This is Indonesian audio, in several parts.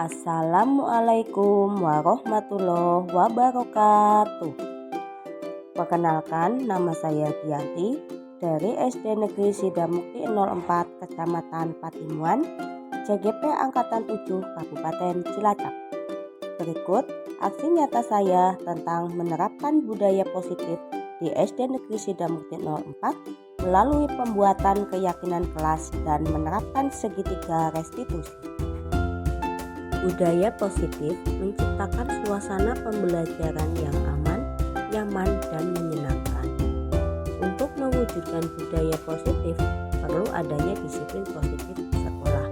Assalamualaikum warahmatullahi wabarakatuh. Perkenalkan, nama saya Giyanti dari SD Negeri Sidamukti 04 Kecamatan Patimuan, CGP Angkatan 7 Kabupaten Cilacap. Berikut aksi nyata saya tentang menerapkan budaya positif di SD Negeri Sidamukti 04 melalui pembuatan keyakinan kelas dan menerapkan segitiga restitusi. Budaya positif menciptakan suasana pembelajaran yang aman, nyaman, dan menyenangkan. Untuk mewujudkan budaya positif, perlu adanya disiplin positif di sekolah.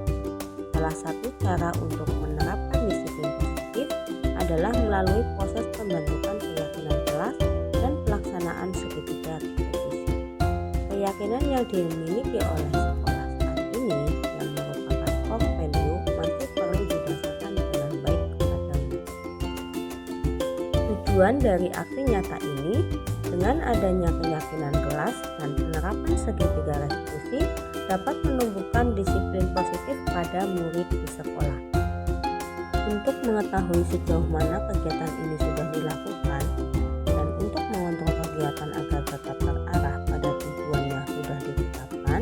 Salah satu cara untuk menerapkan disiplin positif adalah melalui proses pembentukan keyakinan kelas dan pelaksanaan segitiga restitusi. Keyakinan yang dimiliki oleh sekolah saat ini yang merupakan core value masih perlu didasarkan dengan baik kepada murid. Tujuan dari aksi nyata ini, dengan adanya keyakinan kelas dan penerapan segitiga restitusi, dapat menumbuhkan disiplin positif pada murid di sekolah. Untuk mengetahui sejauh mana kegiatan ini sudah dilakukan dan untuk mengontrol kegiatan agar tetap terarah pada tujuan yang sudah ditetapkan,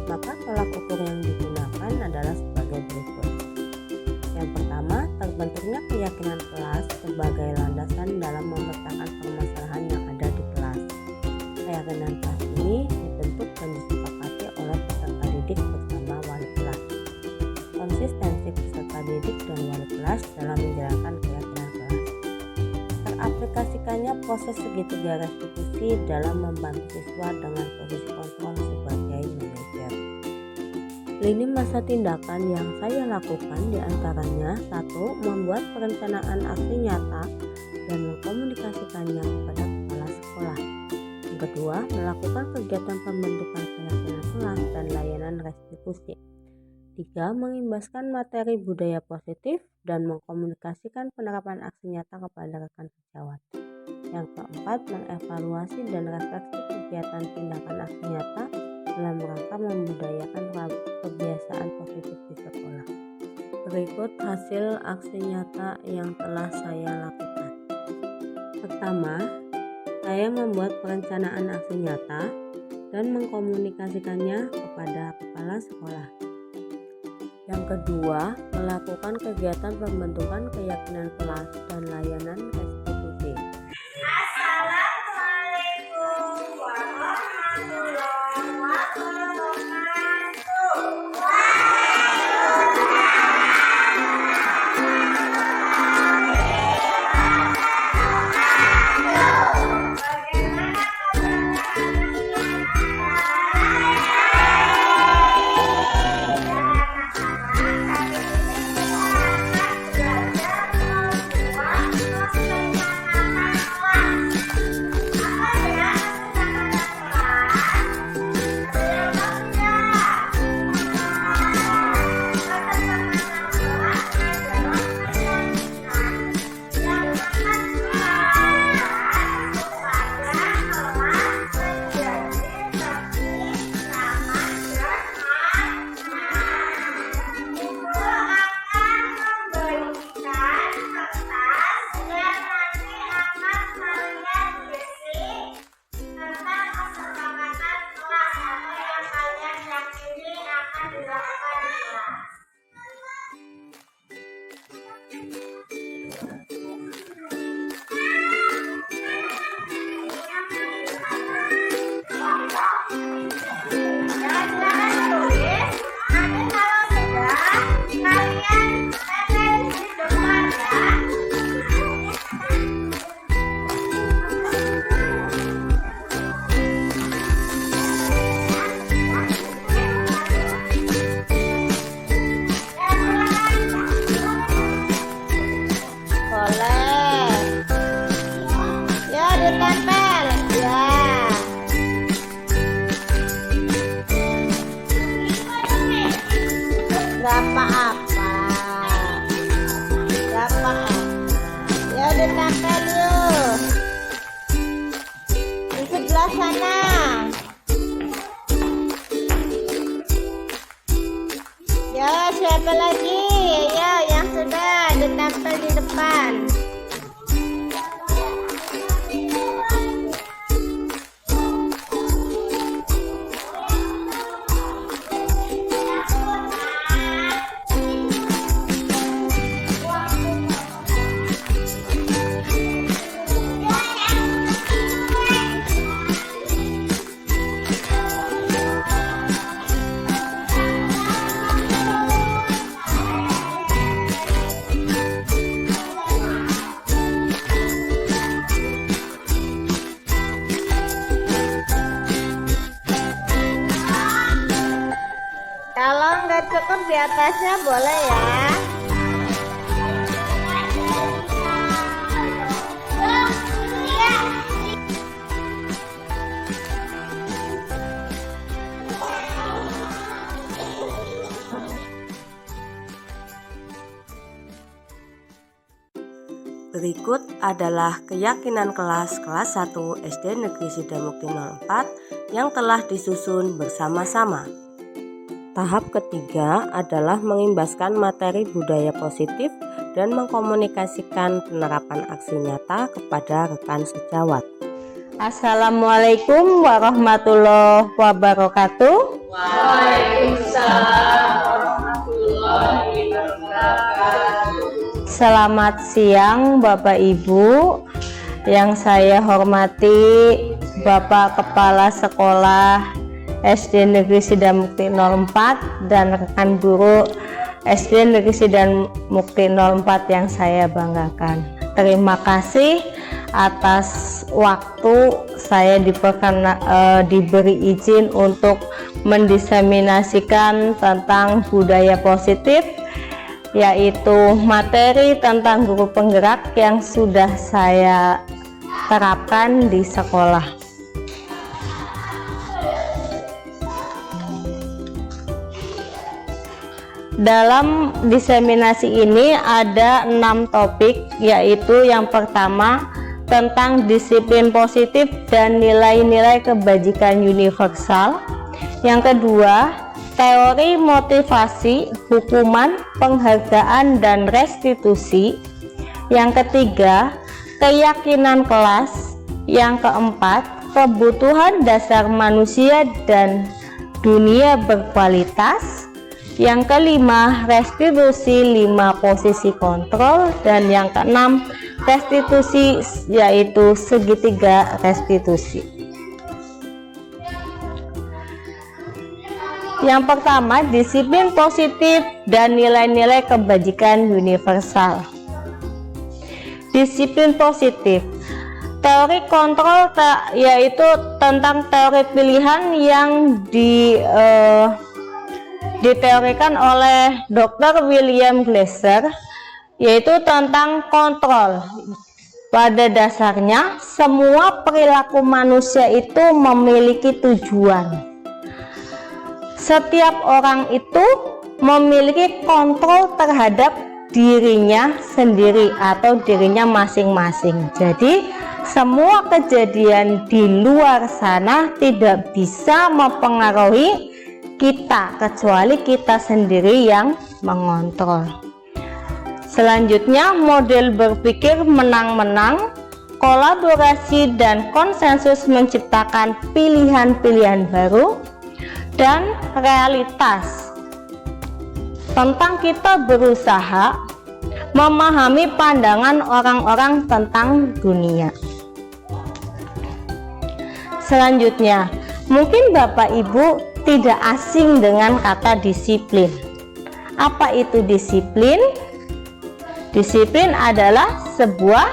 maka tolak ukur yang digunakan adalah sebagai berikut. Yang pertama, terbentuknya keyakinan kelas sebagai landasan dalam memecahkan permasalahan yang ada di kelas. Keyakinan kelas ini dibentuk dan disepakati oleh peserta didik bersama wali kelas. Konsistensi peserta didik dan wali kelas dalam menjalankan keyakinan kelas. Teraplikasikannya proses segitiga restitusi dalam membantu siswa dengan posisi kontrol sebagai manajer. Lini masa tindakan yang saya lakukan diantaranya: 1. Membuat perencanaan aksi nyata dan mengkomunikasikannya kepada kepala sekolah. Yang kedua, melakukan kegiatan pembentukan keyakinan kelas dan layanan restitusi. 3. Mengimbaskan materi budaya positif dan mengkomunikasikan penerapan aksi nyata kepada rekan sejawat. Yang keempat, mengevaluasi dan refleksi kegiatan tindakan aksi nyata dalam rangka membudayakan kebiasaan positif di sekolah. Berikut hasil aksi nyata yang telah saya lakukan. Pertama, saya membuat perencanaan aksi nyata dan mengkomunikasikannya kepada kepala sekolah. Yang kedua, melakukan kegiatan pembentukan keyakinan kelas dan layanan restitusi. Assalamualaikum warahmatullahi wabarakatuh. Ditempel ya. Berapa apa? Ya ditempel yuk. Di sebelah sana. Ya siapa lagi? Ya yang sudah. 8. Kalau nggak cukup di atasnya boleh ya. Berikut adalah keyakinan kelas 1 SD Negeri Sidamukti 04 yang telah disusun bersama-sama. Tahap ketiga adalah mengimbaskan materi budaya positif dan mengkomunikasikan penerapan aksi nyata kepada rekan sejawat. Assalamualaikum warahmatullahi wabarakatuh. Waalaikumsalam warahmatullahi wabarakatuh. Selamat siang Bapak Ibu, yang saya hormati Bapak Kepala Sekolah SD Negeri Sidamukti 04 dan rekan guru SD Negeri Sidamukti 04 yang saya banggakan. Terima kasih atas waktu saya diberi izin untuk mendiseminasikan tentang budaya positif, yaitu materi tentang guru penggerak yang sudah saya terapkan di sekolah. Dalam diseminasi ini ada 6 topik, yaitu yang pertama tentang disiplin positif dan nilai-nilai kebajikan universal. Yang kedua, teori motivasi, hukuman, penghargaan, dan restitusi. Yang ketiga, keyakinan kelas. Yang keempat, kebutuhan dasar manusia dan dunia berkualitas. Yang kelima, restitusi 5 posisi kontrol. Dan yang keenam, restitusi, yaitu segitiga restitusi. Yang pertama, disiplin positif dan nilai-nilai kebajikan universal. Disiplin positif, teori kontrol yaitu tentang teori pilihan yang diteorikan oleh Dr. William Glasser, yaitu tentang kontrol. Pada dasarnya, semua perilaku manusia itu memiliki tujuan. Setiap orang itu memiliki kontrol terhadap dirinya sendiri atau dirinya masing-masing. Jadi semua kejadian di luar sana tidak bisa mempengaruhi kita kecuali kita sendiri yang mengontrol. Selanjutnya, model berpikir menang-menang, kolaborasi dan konsensus menciptakan pilihan-pilihan baru, dan realitas tentang kita berusaha memahami pandangan orang-orang tentang dunia. Selanjutnya, mungkin Bapak Ibu tidak asing dengan kata disiplin. Apa itu disiplin? Disiplin adalah sebuah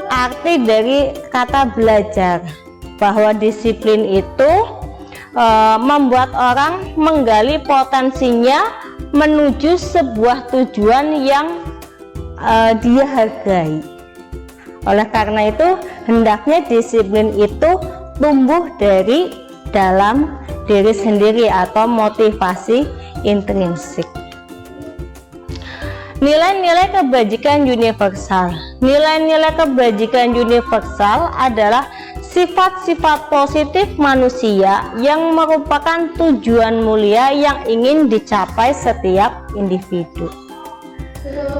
arti dari kata belajar, bahwa disiplin itu membuat orang menggali potensinya menuju sebuah tujuan yang dia hargai. Oleh karena itu, hendaknya disiplin itu tumbuh dari dalam diri sendiri atau motivasi intrinsik. Nilai-nilai kebajikan universal. Nilai-nilai kebajikan universal adalah sifat-sifat positif manusia yang merupakan tujuan mulia yang ingin dicapai setiap individu.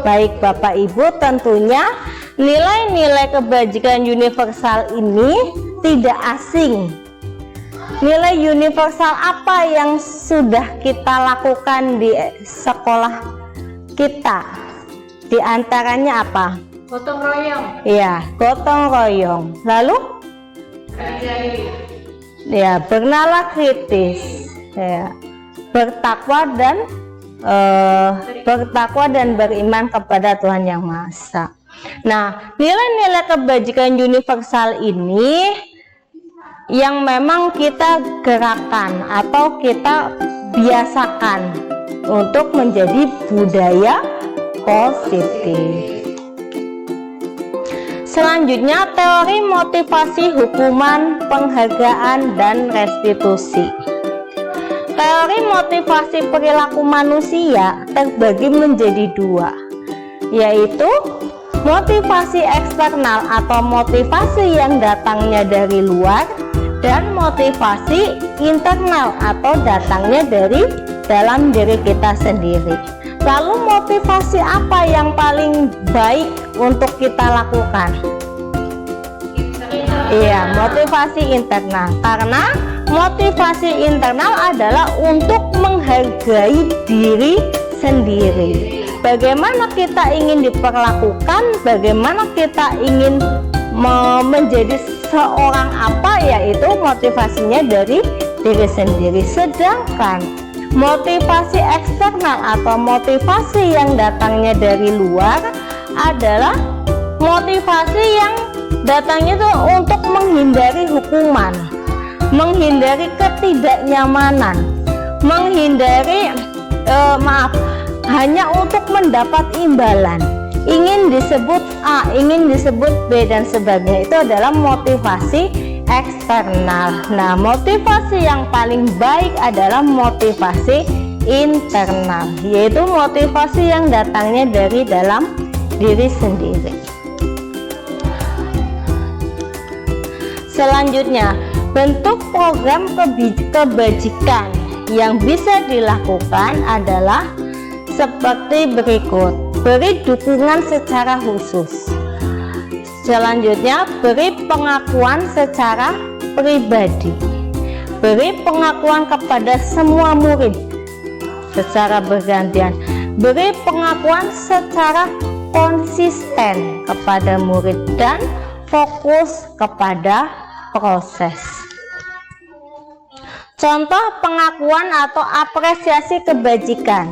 Baik Bapak Ibu, tentunya nilai-nilai kebajikan universal ini tidak asing. Nilai universal apa yang sudah kita lakukan di sekolah kita? Di antaranya apa? Gotong royong. Ya, gotong royong. Lalu? Ya, bernalar kritis. Ya, bertakwa dan beriman kepada Tuhan Yang Maha Esa. Nah, nilai-nilai kebajikan universal ini yang memang kita gerakan atau kita biasakan untuk menjadi budaya positif. Selanjutnya, teori motivasi hukuman, penghargaan, dan restitusi. Teori motivasi perilaku manusia terbagi menjadi dua, yaitu motivasi eksternal atau motivasi yang datangnya dari luar, dan motivasi internal atau datangnya dari dalam diri kita sendiri. Lalu motivasi apa yang paling baik untuk kita lakukan? Iya, motivasi internal. Karena motivasi internal adalah untuk menghargai diri sendiri. Bagaimana kita ingin diperlakukan, bagaimana kita ingin menjadi seorang apa, yaitu motivasinya dari diri sendiri. Sedangkan motivasi eksternal atau motivasi yang datangnya dari luar adalah motivasi yang datangnya itu untuk menghindari hukuman, menghindari ketidaknyamanan, menghindari hanya untuk mendapat imbalan, ingin disebut A, ingin disebut B, dan sebagainya. Itu adalah motivasi eksternal. Nah, motivasi yang paling baik adalah motivasi internal, yaitu motivasi yang datangnya dari dalam diri sendiri. Selanjutnya, bentuk program kebajikan yang bisa dilakukan adalah seperti berikut. Beri dukungan secara khusus. Selanjutnya, beri pengakuan secara pribadi. Beri pengakuan kepada semua murid secara bergantian. Beri pengakuan secara konsisten kepada murid dan fokus kepada proses. Contoh pengakuan atau apresiasi kebajikan.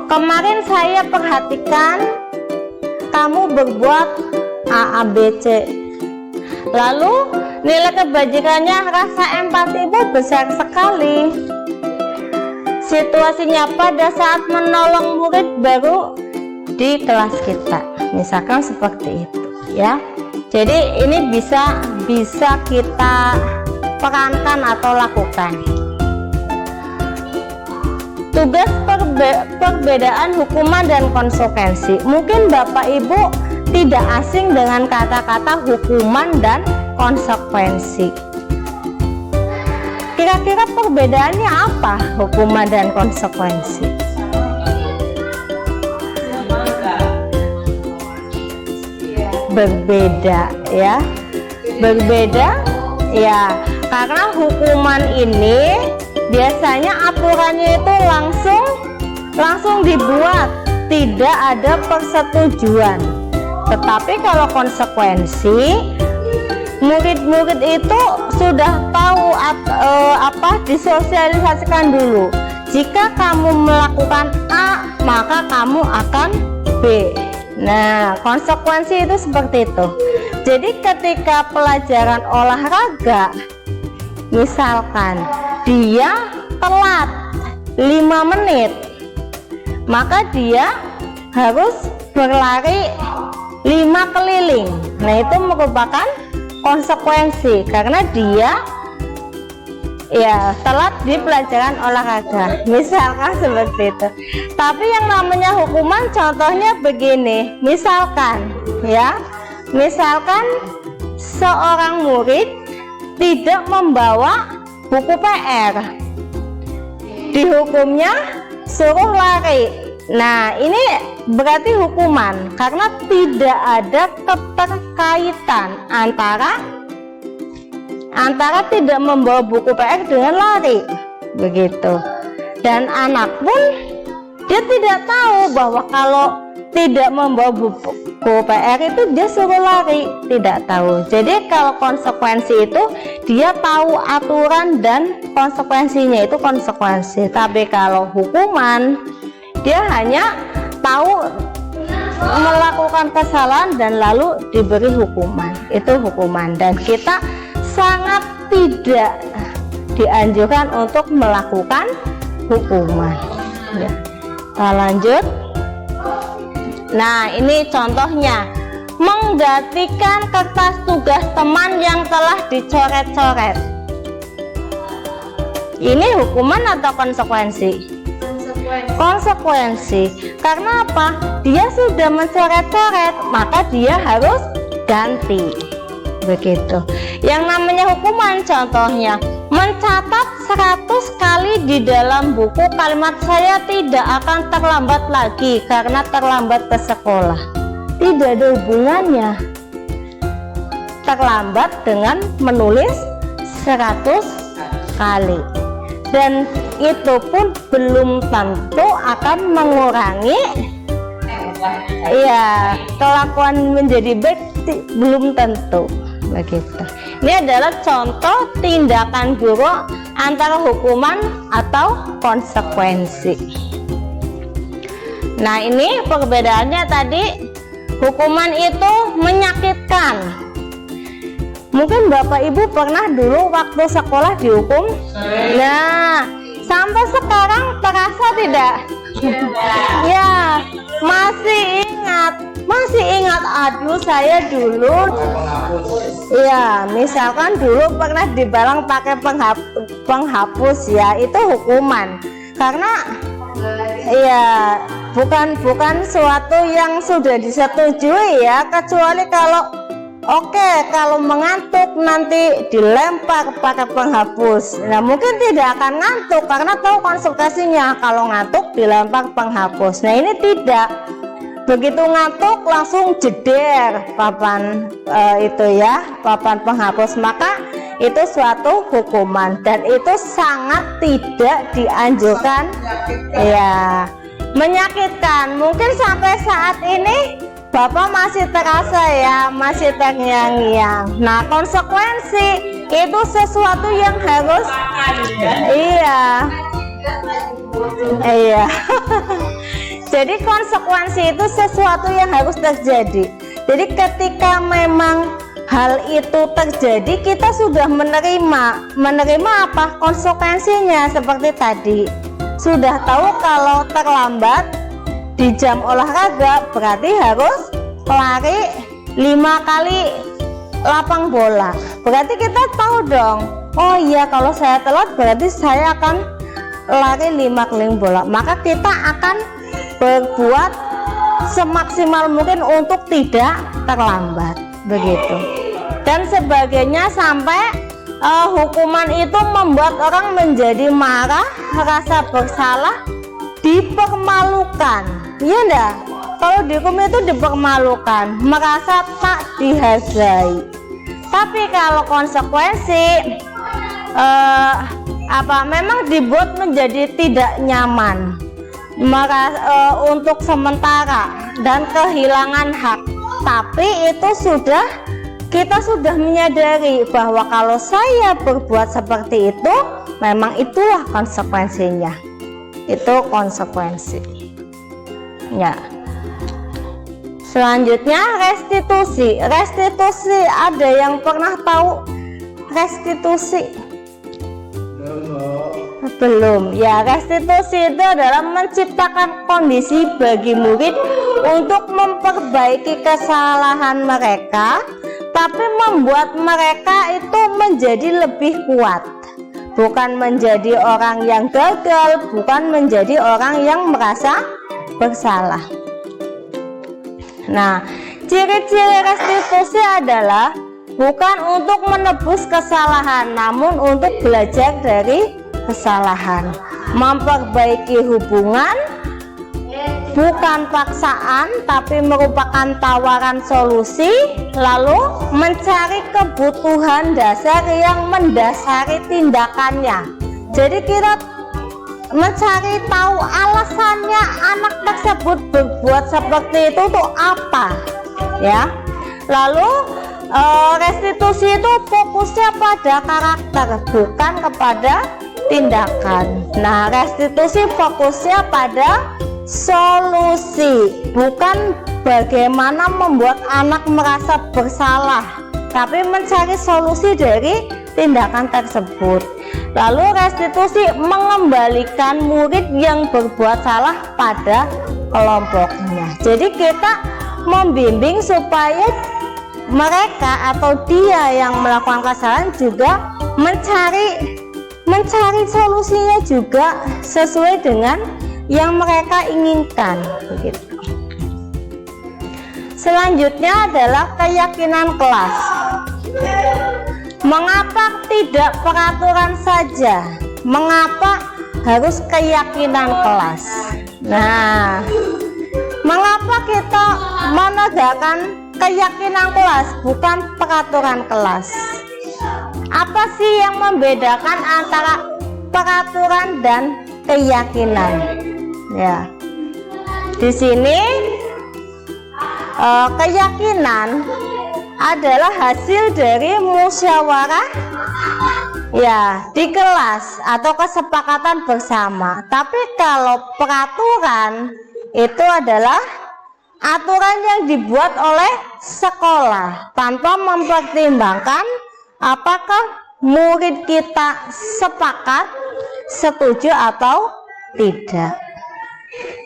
Kemarin saya perhatikan kamu berbuat A, B, C. Lalu nilai kebajikannya, rasa empatimu besar sekali. Situasinya pada saat menolong murid baru di kelas kita, misalkan seperti itu ya. Jadi ini bisa kita perankan atau lakukan. Tugas perbedaan hukuman dan konsekuensi. Mungkin Bapak Ibu tidak asing dengan kata-kata hukuman dan konsekuensi. Kira-kira perbedaannya apa hukuman dan konsekuensi? Berbeda ya. Berbeda ya, karena hukuman ini biasanya aturannya itu langsung dibuat, tidak ada persetujuan. Tetapi kalau konsekuensi, murid-murid itu sudah tahu disosialisasikan dulu. Jika kamu melakukan A, maka kamu akan B. Nah, konsekuensi itu seperti itu. Jadi ketika pelajaran olahraga, misalkan dia telat 5 menit, maka dia harus berlari 5 keliling. Nah, itu merupakan konsekuensi karena dia ya telat di pelajaran olahraga, misalkan seperti itu. Tapi yang namanya hukuman, contohnya begini, misalkan seorang murid tidak membawa buku PR, dihukumnya suruh lari Nah, ini berarti hukuman karena tidak ada keterkaitan antara tidak membawa buku PR dengan lari, begitu. Dan anak pun dia tidak tahu bahwa kalau tidak membawa buku PR itu dia suruh lari, tidak tahu. Jadi kalau konsekuensi itu dia tahu aturan dan konsekuensinya itu konsekuensi. Tapi kalau hukuman dia hanya tahu melakukan kesalahan dan lalu diberi hukuman, itu hukuman. Dan kita sangat tidak dianjurkan untuk melakukan hukuman. Ya. Kita lanjut. Nah, ini contohnya, menggantikan kertas tugas teman yang telah dicoret-coret. Ini hukuman atau konsekuensi? Konsekuensi. Karena apa? Dia sudah mencoret-coret, maka dia harus ganti. Begitu. Yang namanya hukuman contohnya, mencatat 100 kali di dalam buku kalimat saya tidak akan terlambat lagi karena terlambat ke sekolah. Tidak ada hubungannya terlambat dengan menulis 100 kali. Dan itu pun belum tentu akan mengurangi kelakuan menjadi baik, belum tentu. Begitu. Ini adalah contoh tindakan guru antara hukuman atau konsekuensi. Nah, ini perbedaannya tadi, hukuman itu menyakitkan. Mungkin Bapak Ibu pernah dulu waktu sekolah dihukum. Nah, sampai sekarang terasa tidak? Ya, masih ingat, aduh saya dulu ya, misalkan dulu pernah dibalang pakai penghapus ya, itu hukuman. Karena ya bukan suatu yang sudah disetujui ya, kecuali kalau mengantuk nanti dilempar pakai penghapus. Nah, mungkin tidak akan ngantuk karena tahu konsekuensinya kalau ngantuk dilempar penghapus. Nah, ini tidak. Begitu ngantuk langsung jeder papan papan penghapus, maka itu suatu hukuman dan itu sangat tidak dianjurkan. Ya, menyakitkan. Mungkin sampai saat ini Bapak masih terasa ya, masih terngiang-ngiang. Nah, konsekuensi itu sesuatu yang harus jadi konsekuensi itu sesuatu yang harus terjadi. Jadi ketika memang hal itu terjadi, kita sudah menerima apa konsekuensinya. Seperti tadi sudah tahu kalau terlambat di jam olahraga berarti harus lari 5 kali lapang bola. Berarti kita tahu dong, oh iya kalau saya telat berarti saya akan lari 5 keliling bola. Maka kita akan berbuat semaksimal mungkin untuk tidak terlambat, begitu. Dan sebagainya sampai hukuman itu membuat orang menjadi marah, rasa bersalah, dipermalukan. Iya enggak? Kalau dihukum itu dipermalukan, merasa tak dihargai. Tapi kalau konsekuensi memang dibuat menjadi tidak nyaman, untuk sementara dan kehilangan hak. Tapi itu kita sudah menyadari bahwa kalau saya berbuat seperti itu, memang itulah konsekuensinya. Itu konsekuensi. Ya. Selanjutnya restitusi. Restitusi, ada yang pernah tahu restitusi? Belum. Ya, restitusi itu adalah menciptakan kondisi bagi murid untuk memperbaiki kesalahan mereka, tapi membuat mereka itu menjadi lebih kuat. Bukan menjadi orang yang gagal, bukan menjadi orang yang merasa bersalah. Nah, ciri-ciri restitusi adalah bukan untuk menebus kesalahan, namun untuk belajar dari kesalahan, memperbaiki hubungan, bukan paksaan tapi merupakan tawaran solusi, lalu mencari kebutuhan dasar yang mendasari tindakannya. Jadi kita mencari tahu alasannya anak tersebut berbuat seperti itu tuh apa ya. Lalu restitusi itu fokusnya pada karakter, bukan kepada tindakan. Nah, restitusi fokusnya pada solusi, bukan bagaimana membuat anak merasa bersalah, tapi mencari solusi dari tindakan tersebut. Lalu restitusi mengembalikan murid yang berbuat salah pada kelompoknya. Jadi kita membimbing supaya mereka atau dia yang melakukan kesalahan juga mencari solusinya juga sesuai dengan yang mereka inginkan begitu. Selanjutnya adalah keyakinan kelas. Mengapa tidak peraturan saja? Mengapa harus keyakinan kelas? Nah, mengapa kita menegakkan keyakinan kelas bukan peraturan kelas? Apa sih yang membedakan antara peraturan dan keyakinan? Ya, di sini keyakinan adalah hasil dari musyawarah ya di kelas atau kesepakatan bersama. Tapi kalau peraturan itu adalah aturan yang dibuat oleh sekolah tanpa mempertimbangkan apakah murid kita sepakat, setuju atau tidak.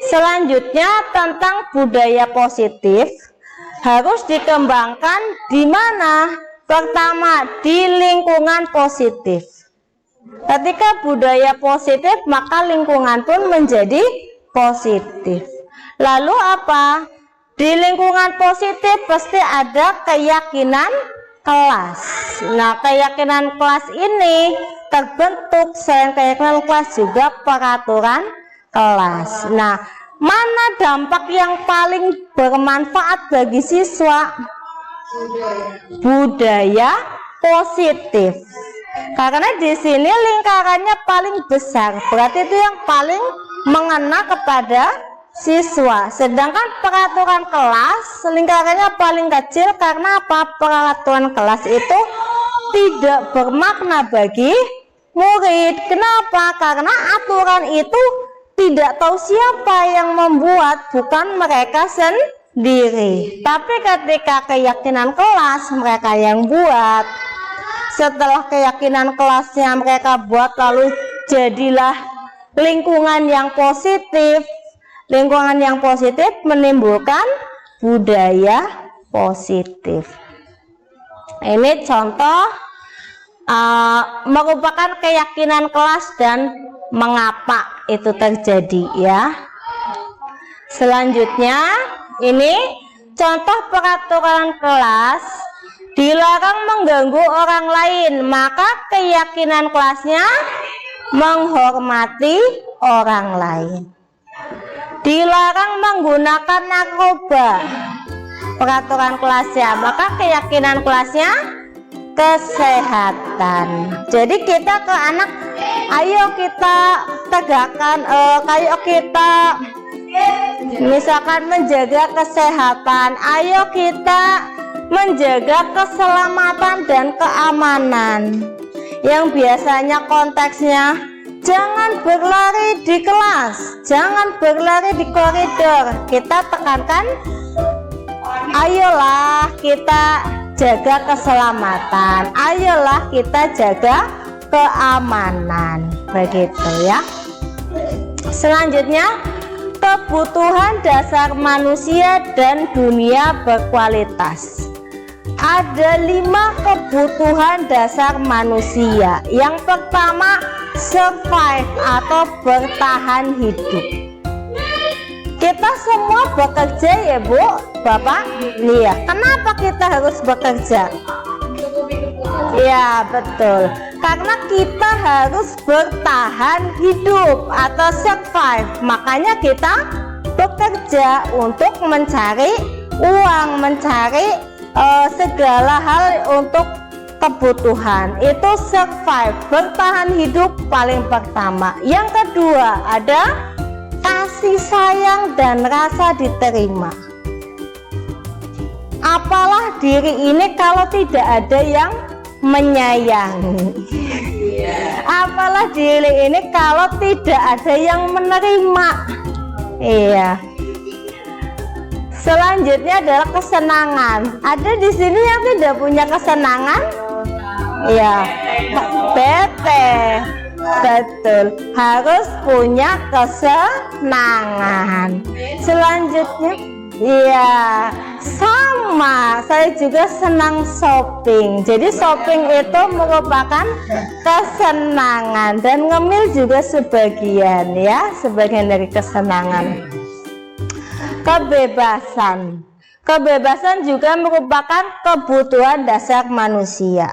Selanjutnya tentang budaya positif harus dikembangkan di mana? Pertama, di lingkungan positif. Ketika budaya positif, maka lingkungan pun menjadi positif. Lalu apa? Di lingkungan positif pasti ada keyakinan kelas. Nah, keyakinan kelas ini terbentuk selain keyakinan kelas juga peraturan kelas. Nah, mana dampak yang paling bermanfaat bagi siswa? Budaya positif. Karena di sini lingkarannya paling besar, berarti itu yang paling mengena kepada siswa. Sedangkan peraturan kelas lingkarannya paling kecil karena apa? Peraturan kelas itu tidak bermakna bagi murid. Kenapa? Karena aturan itu tidak tahu siapa yang membuat, bukan mereka sendiri. Tapi ketika keyakinan kelas mereka yang buat, setelah keyakinan kelasnya mereka buat, lalu jadilah lingkungan yang positif. Lingkungan yang positif menimbulkan budaya positif. Ini contoh merupakan keyakinan kelas dan mengapa itu terjadi ya. Selanjutnya ini contoh peraturan kelas. Dilarang mengganggu orang lain, maka keyakinan kelasnya menghormati orang lain. Dilarang menggunakan narkoba, peraturan kelasnya, maka keyakinan kelasnya kesehatan. Jadi kita ke anak, ayo kita tegakkan, ayo kita misalkan menjaga kesehatan, ayo kita menjaga keselamatan dan keamanan. Yang biasanya konteksnya jangan berlari di kelas, jangan berlari di koridor. Kita tekankan, ayolah kita jaga keselamatan, ayolah kita jaga keamanan, begitu ya. Selanjutnya, kebutuhan dasar manusia dan dunia berkualitas. Ada 5 kebutuhan dasar manusia. Yang pertama, survive atau bertahan hidup. Kita semua bekerja ya Bu, Bapak. Iya. Kenapa kita harus bekerja? Ya betul. Karena kita harus bertahan hidup atau survive. Makanya kita bekerja. bekerja untuk mencari uang, mencari segala hal untuk kebutuhan. Itu survive, bertahan hidup paling pertama. Yang kedua ada kasih sayang dan rasa diterima. Apalah diri ini kalau tidak ada yang menyayangi. Apalah diri ini kalau tidak ada yang menerima. Iya. Selanjutnya adalah kesenangan. Ada di sini yang tidak punya kesenangan? Iya. Bete. Betul. Harus punya kesenangan. Selanjutnya, iya, sama. Saya juga senang shopping. Jadi shopping itu merupakan kesenangan dan ngemil juga sebagian, ya, sebagian dari kesenangan. Kebebasan. Kebebasan juga merupakan kebutuhan dasar manusia.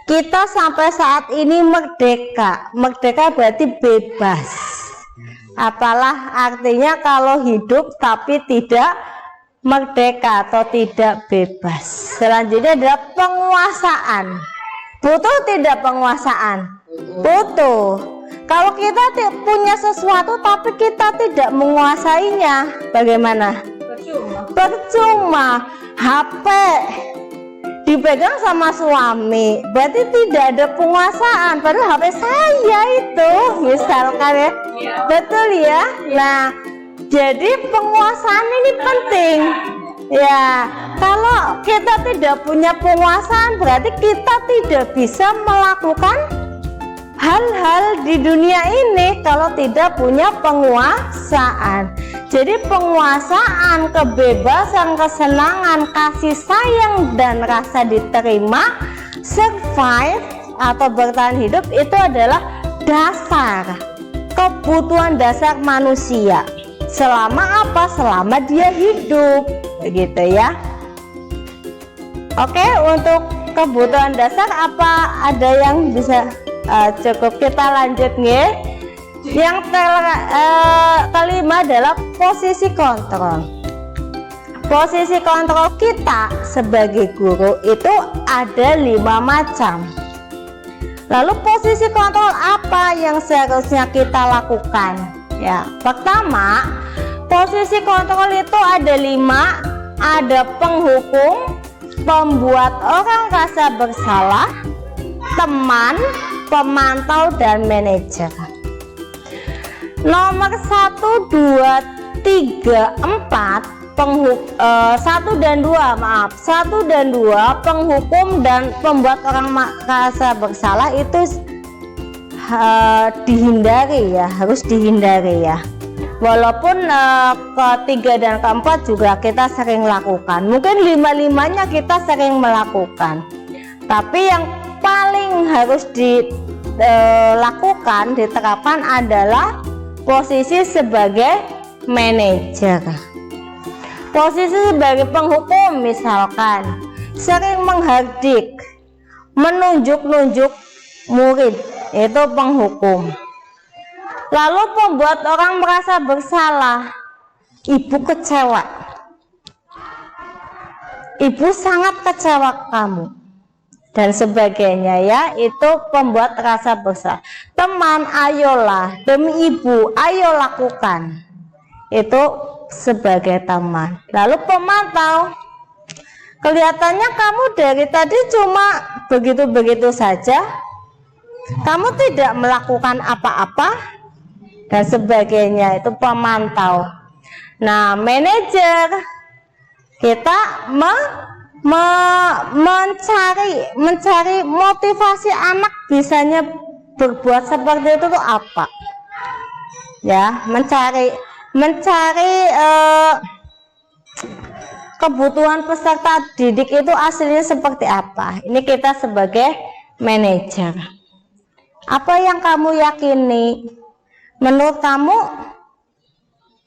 Kita sampai saat ini merdeka. Merdeka berarti bebas. Apalah artinya kalau hidup tapi tidak merdeka atau tidak bebas. Selanjutnya adalah penguasaan. Butuh tidak penguasaan? Butuh. Kalau kita punya sesuatu tapi kita tidak menguasainya, bagaimana? Percuma. HP dipegang sama suami, berarti tidak ada penguasaan. Padahal HP saya itu, misalkan ya, betul ya. Nah, jadi penguasaan ini penting. Ya, kalau kita tidak punya penguasaan, berarti kita tidak bisa melakukan hal-hal di dunia ini kalau tidak punya penguasaan. Jadi penguasaan, kebebasan, kesenangan, kasih sayang dan rasa diterima, survive atau bertahan hidup itu adalah dasar, kebutuhan dasar manusia. Selama apa? Selama dia hidup, begitu ya. Oke, untuk kebutuhan dasar apa ada yang bisa cukup kita lanjut nih. Yang kelima adalah posisi kontrol. Posisi kontrol kita sebagai guru itu ada 5 macam. Lalu posisi kontrol apa yang seharusnya kita lakukan? Ya, pertama, posisi kontrol itu ada 5. Ada penghukum, pembuat orang rasa bersalah, teman, pemantau, dan manajer. Nomor 1, 2, 3, 4 1 dan 2 penghukum dan pembuat orang merasa bersalah itu dihindari ya, harus dihindari ya. Walaupun ketiga dan keempat juga kita sering lakukan, mungkin 5-5-nya kita sering melakukan, tapi yang paling harus dilakukan, diterapkan adalah posisi sebagai manajer. Posisi sebagai penghukum misalkan sering menghardik, menunjuk-nunjuk murid, itu penghukum. Lalu pembuat orang merasa bersalah, ibu kecewa, ibu sangat kecewa kamu dan sebagainya ya, itu pembuat rasa bersalah. Teman, ayolah, demi ibu, ayo lakukan, itu sebagai teman. Lalu pemantau, kelihatannya kamu dari tadi cuma begitu-begitu saja, kamu tidak melakukan apa-apa dan sebagainya, itu pemantau. Nah, manajer, kita mencari motivasi anak bisanya berbuat seperti itu tuh apa ya, mencari kebutuhan peserta didik itu aslinya seperti apa. Ini kita sebagai manajer, apa yang kamu yakini, menurut kamu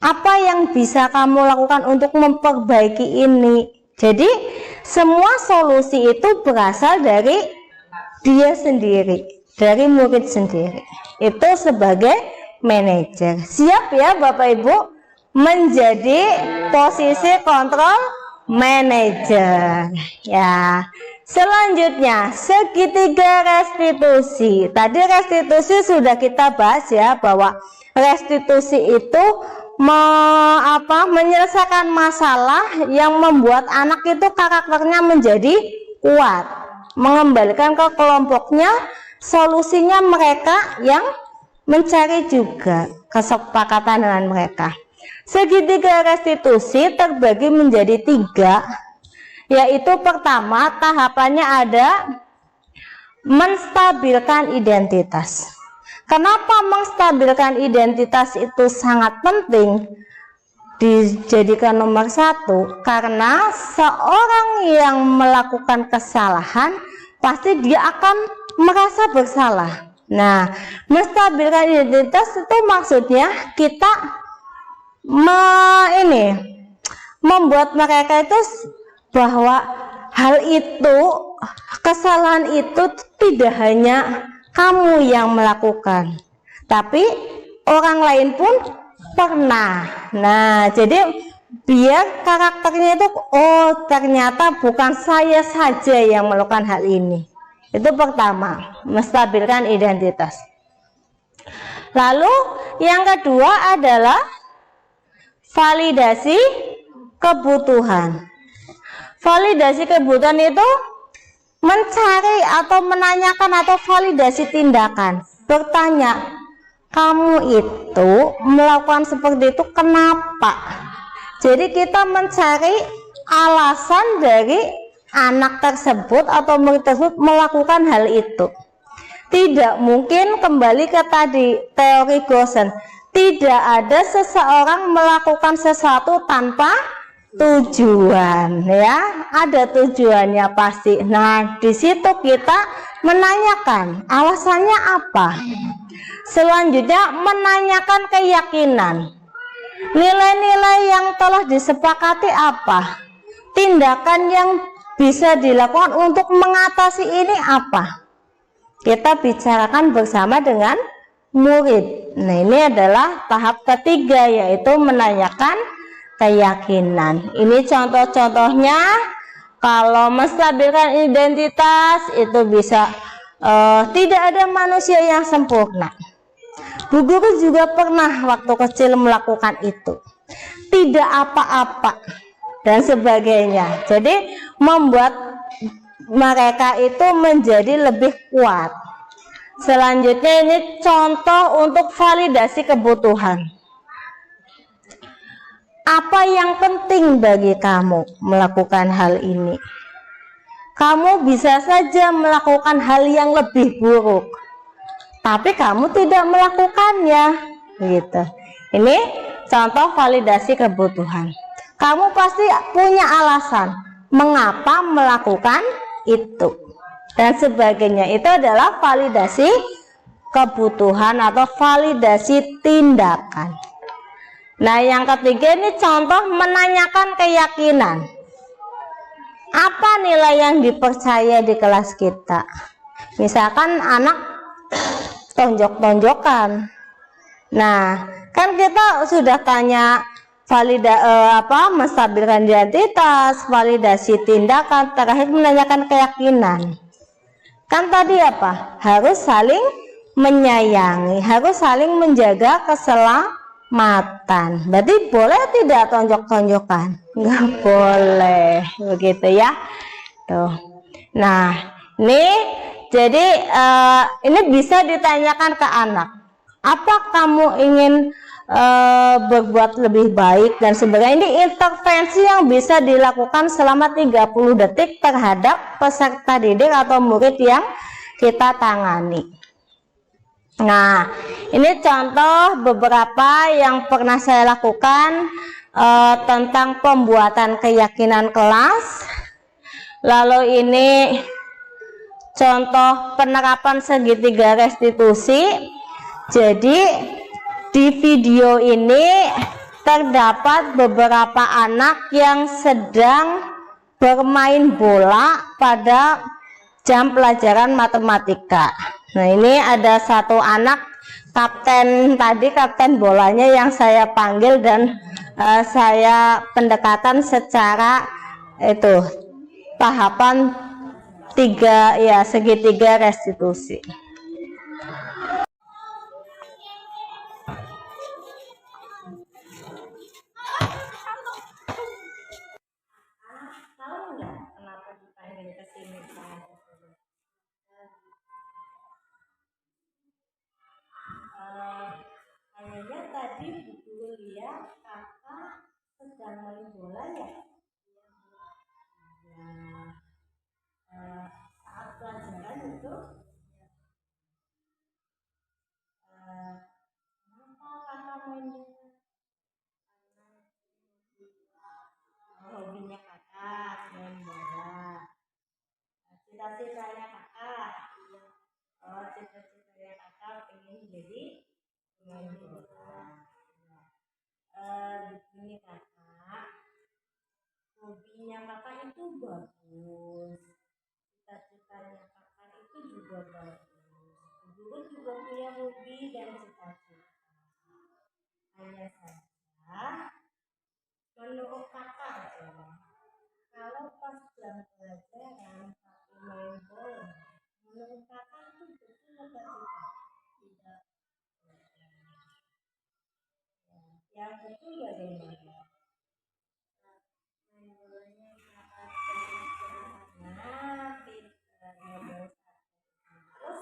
apa yang bisa kamu lakukan untuk memperbaiki ini. Jadi semua solusi itu berasal dari dia sendiri, dari murid sendiri. Itu sebagai manajer. Siap ya Bapak Ibu menjadi posisi kontrol manajer. Ya. Selanjutnya, segitiga restitusi. Tadi restitusi sudah kita bahas ya, bahwa restitusi itu menyelesaikan masalah yang membuat anak itu karakternya menjadi kuat, mengembalikan ke kelompoknya, solusinya mereka yang mencari juga kesepakatan dengan mereka. Segitiga restitusi terbagi menjadi 3, yaitu pertama tahapannya ada menstabilkan identitas. Kenapa menstabilkan identitas itu sangat penting dijadikan nomor 1? Karena seorang yang melakukan kesalahan pasti dia akan merasa bersalah. Nah, menstabilkan identitas itu maksudnya kita membuat mereka itu bahwa hal itu, kesalahan itu tidak hanya kamu yang melakukan, tapi orang lain pun pernah. Nah, jadi biar karakternya itu, oh ternyata bukan saya saja yang melakukan hal ini. Itu pertama, menstabilkan identitas. Lalu yang kedua adalah validasi kebutuhan. Validasi kebutuhan itu mencari atau menanyakan atau validasi tindakan. Bertanya, kamu itu melakukan seperti itu kenapa? Jadi kita mencari alasan dari anak tersebut atau murid tersebut melakukan hal itu. Tidak mungkin, kembali ke tadi teori Gosen, tidak ada seseorang melakukan sesuatu tanpa tujuan, ya, ada tujuannya pasti. Nah, di situ kita menanyakan alasannya apa. Selanjutnya menanyakan keyakinan, nilai-nilai yang telah disepakati apa, tindakan yang bisa dilakukan untuk mengatasi ini apa. Kita bicarakan bersama dengan murid. Nah, ini adalah tahap ketiga, yaitu menanyakan keyakinan. Ini contoh-contohnya. Kalau menstabilkan identitas itu bisa tidak ada manusia yang sempurna. Bu guru juga pernah waktu kecil melakukan itu, tidak apa-apa dan sebagainya. Jadi membuat mereka itu menjadi lebih kuat. Selanjutnya ini contoh untuk validasi kebutuhan. Apa yang penting bagi kamu melakukan hal ini? Kamu bisa saja melakukan hal yang lebih buruk, tapi kamu tidak melakukannya, gitu. Ini contoh validasi kebutuhan. Kamu pasti punya alasan mengapa melakukan itu dan sebagainya. Itu adalah validasi kebutuhan atau validasi tindakan. Nah, yang ketiga ini contoh menanyakan keyakinan. Apa nilai yang dipercaya di kelas kita? Misalkan anak tonjok-tonjokan. Nah, kan kita sudah tanya menstabilkan identitas, validasi tindakan, terakhir menanyakan keyakinan. Kan tadi apa? Harus saling menyayangi, harus saling menjaga keselamatan. Berarti boleh tidak tonjok-tonjokan? Nggak boleh, begitu ya. Tuh. Nah, ini jadi ini bisa ditanyakan ke anak. Apa kamu ingin berbuat lebih baik dan sebagainya. Ini intervensi yang bisa dilakukan selama 30 detik terhadap peserta didik atau murid yang kita tangani. Nah, ini contoh beberapa yang pernah saya lakukan tentang pembuatan keyakinan kelas. Lalu ini contoh penerapan segitiga restitusi. Jadi di video ini terdapat beberapa anak yang sedang bermain bola pada jam pelajaran matematika. Nah, ini ada satu anak kapten bolanya yang saya panggil dan saya pendekatan secara itu tahapan 3 ya, segitiga restitusi. Kayaknya tadi Bu Guru lihat kakak sedang main bola ya. Saat pelajaran itu kenapa kakak main bola? Hobinya kakak main bola. Cita-citanya kakak. Cita-citanya kakak pengen jadi pemain bola. Begini kakak, hobinya kakak itu bagus, cita-citanya kakak itu juga bagus. Guru juga punya hobi dan cita-cita. Hanya saja menurut kakak kalau pas jam pelajaran kakak main bola, menurut kakak itu betul atau tidak? Yang betul bagaimana? Main bolanya kakak terus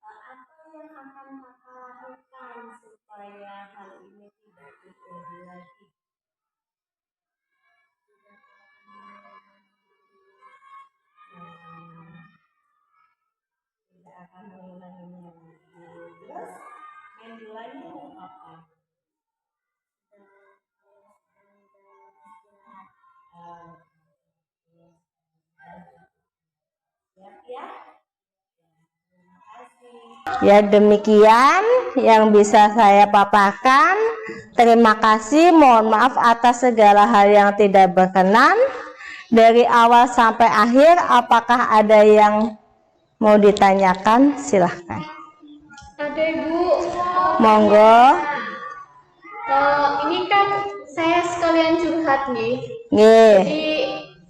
apa yang akan kakak lakukan supaya hal ini tidak terjadi lagi? Tidak akan mengulanginya lagi. Terus main bolanya apa? Ya, demikian yang bisa saya paparkan. Terima kasih, mohon maaf atas segala hal yang tidak berkenan. Dari awal sampai akhir, apakah ada yang mau ditanyakan? Silahkan. Ada Ibu. Monggo. Ini kan saya sekalian curhat nih. Nggih.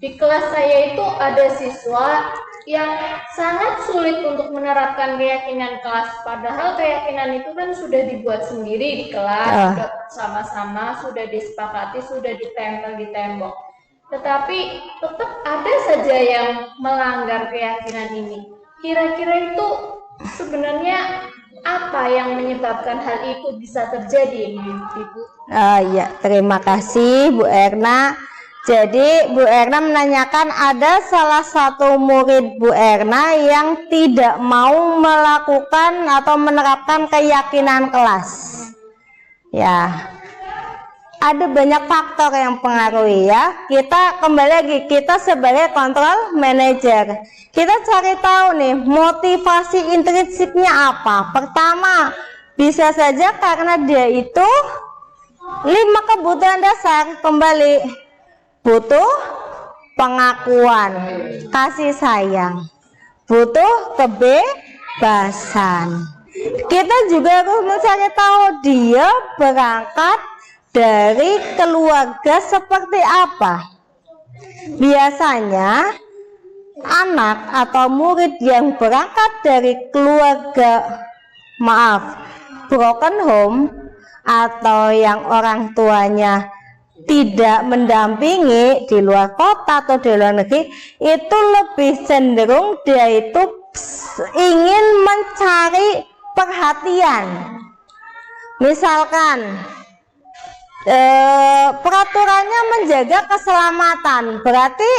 Di kelas saya itu ada siswa yang sangat sulit untuk menerapkan keyakinan kelas. Padahal keyakinan itu kan sudah dibuat sendiri di kelas, sudah sama-sama, sudah disepakati, sudah ditempel di tembok. Tetapi tetap ada saja yang melanggar keyakinan ini. Kira-kira itu sebenarnya apa yang menyebabkan hal itu bisa terjadi, Ibu? Ya, terima kasih Bu Erna. Jadi Bu Erna menanyakan ada salah satu murid Bu Erna yang tidak mau melakukan atau menerapkan keyakinan kelas. Ya, ada banyak faktor yang pengaruhi ya. Kita kembali lagi, kita sebagai control manager, kita cari tahu nih motivasi intrinsiknya apa. Pertama, bisa saja karena dia itu 5 kebutuhan dasar. Kembali, butuh pengakuan, kasih sayang, butuh kebebasan. Kita juga harus mencari tahu dia berangkat dari keluarga seperti apa. Biasanya anak atau murid yang berangkat dari keluarga broken home atau yang orang tuanya tidak mendampingi di luar kota atau di luar negeri, itu lebih cenderung dia itu ingin mencari perhatian. Misalkan peraturannya menjaga keselamatan, berarti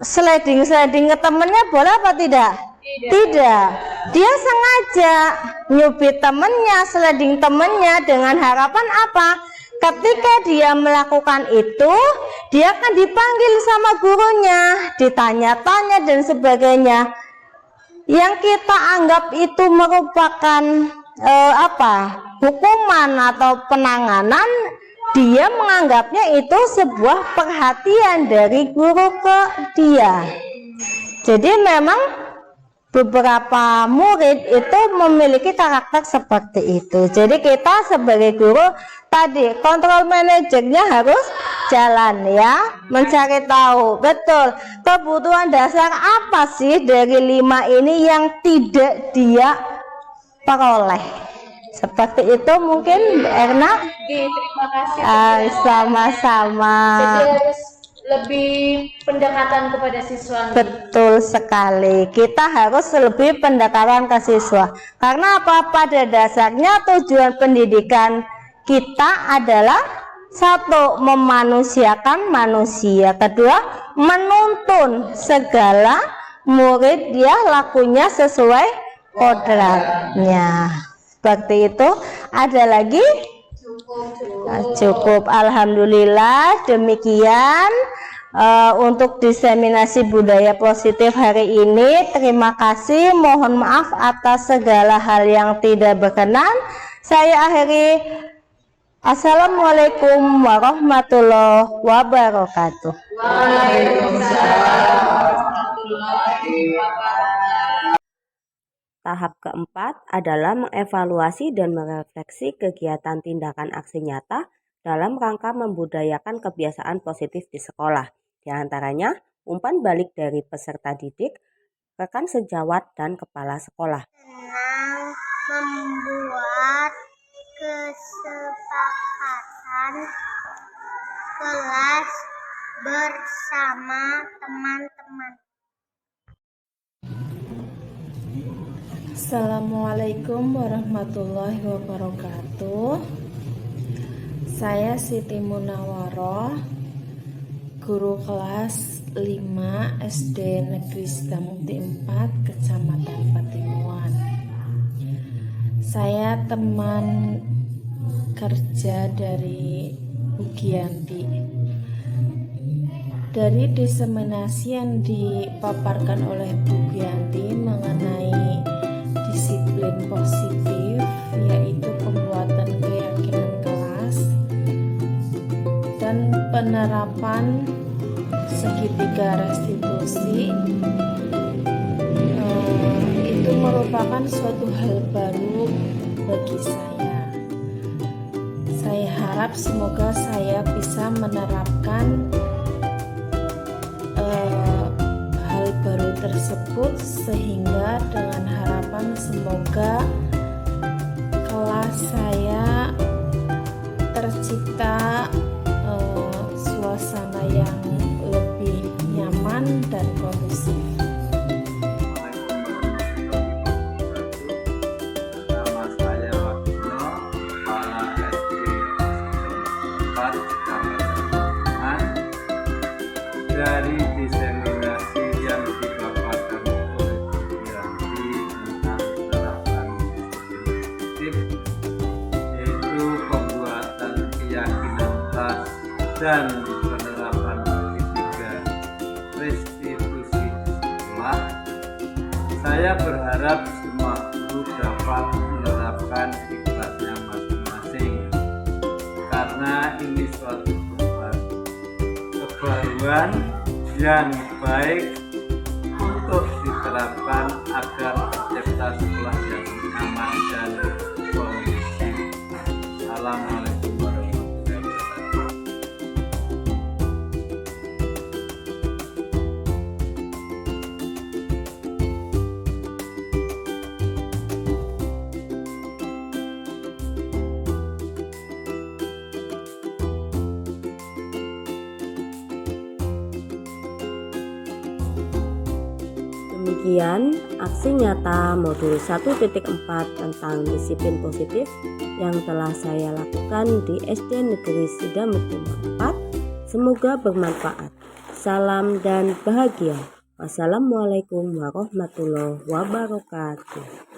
sliding ke temennya boleh apa tidak? Tidak. Dia sengaja nyubit temennya, sliding temennya dengan harapan apa? Ketika dia melakukan itu, dia akan dipanggil sama gurunya, ditanya-tanya dan sebagainya. Yang kita anggap itu merupakan hukuman atau penanganan, dia menganggapnya itu sebuah perhatian dari guru ke dia. Jadi memang beberapa murid itu memiliki karakter seperti itu. Jadi kita sebagai guru tadi kontrol manajernya harus jalan ya, mencari tahu betul kebutuhan dasar apa sih dari 5 ini yang tidak dia peroleh. Seperti itu mungkin Erna. Terima kasih. Sama-sama. Jadi harus lebih pendekatan kepada siswa. Betul sekali. Kita harus lebih pendekatan ke siswa. Karena apa? Pada dasarnya tujuan pendidikan kita adalah satu, memanusiakan manusia. Kedua, menuntun segala murid dia lakunya sesuai kodratnya. Seperti itu. Ada lagi? Cukup. Alhamdulillah. Demikian untuk diseminasi budaya positif hari ini. Terima kasih. Mohon maaf atas segala hal yang tidak berkenan. Saya akhiri. Assalamualaikum warahmatullahi wabarakatuh. Waalaikumsalam warahmatullahi wabarakatuh. Tahap keempat adalah mengevaluasi dan merefleksi kegiatan tindakan aksi nyata dalam rangka membudayakan kebiasaan positif di sekolah. Di antaranya, umpan balik dari peserta didik, rekan sejawat, dan kepala sekolah. Senang membuat kesepakatan kelas bersama teman-teman. Assalamualaikum warahmatullahi wabarakatuh. Saya Siti Munawaroh, guru kelas 5 SD Negeri Sidamukti 4, Kecamatan Patimuan. Saya teman kerja dari Bu Giyanti. Dari diseminasi yang dipaparkan oleh Bu Giyanti mengenai disiplin positif, yaitu pembuatan keyakinan kelas dan penerapan segitiga restitusi, itu merupakan suatu hal baru bagi saya. Saya harap semoga saya bisa menerapkan hal baru tersebut, sehingga dengan harapan semoga kelas saya tercipta suasana yang lebih nyaman dan kondusif. Nama saya Wakino, Kepala SD 4 Kecamatan. Dari diseminasi yang dipaparkan oleh Bu Giyanti tentang penerapan disiplin positif, yaitu pembuatan keyakinan kelas dan penerapan segitiga restitusi sekolah, saya berharap semua guru dapat menerapkan di kelasnya masing-masing, karena ini suatu kebaruan yang baik untuk diterapkan agar tercipta sekolah yang aman dan kondusif. Assalamualaikum warahmatullahi wabarakatuh. Demikian aksi nyata modul 1.4 tentang disiplin positif yang telah saya lakukan di SD Negeri Sidamukti 4. Semoga bermanfaat. Salam dan bahagia. Wassalamualaikum warahmatullahi wabarakatuh.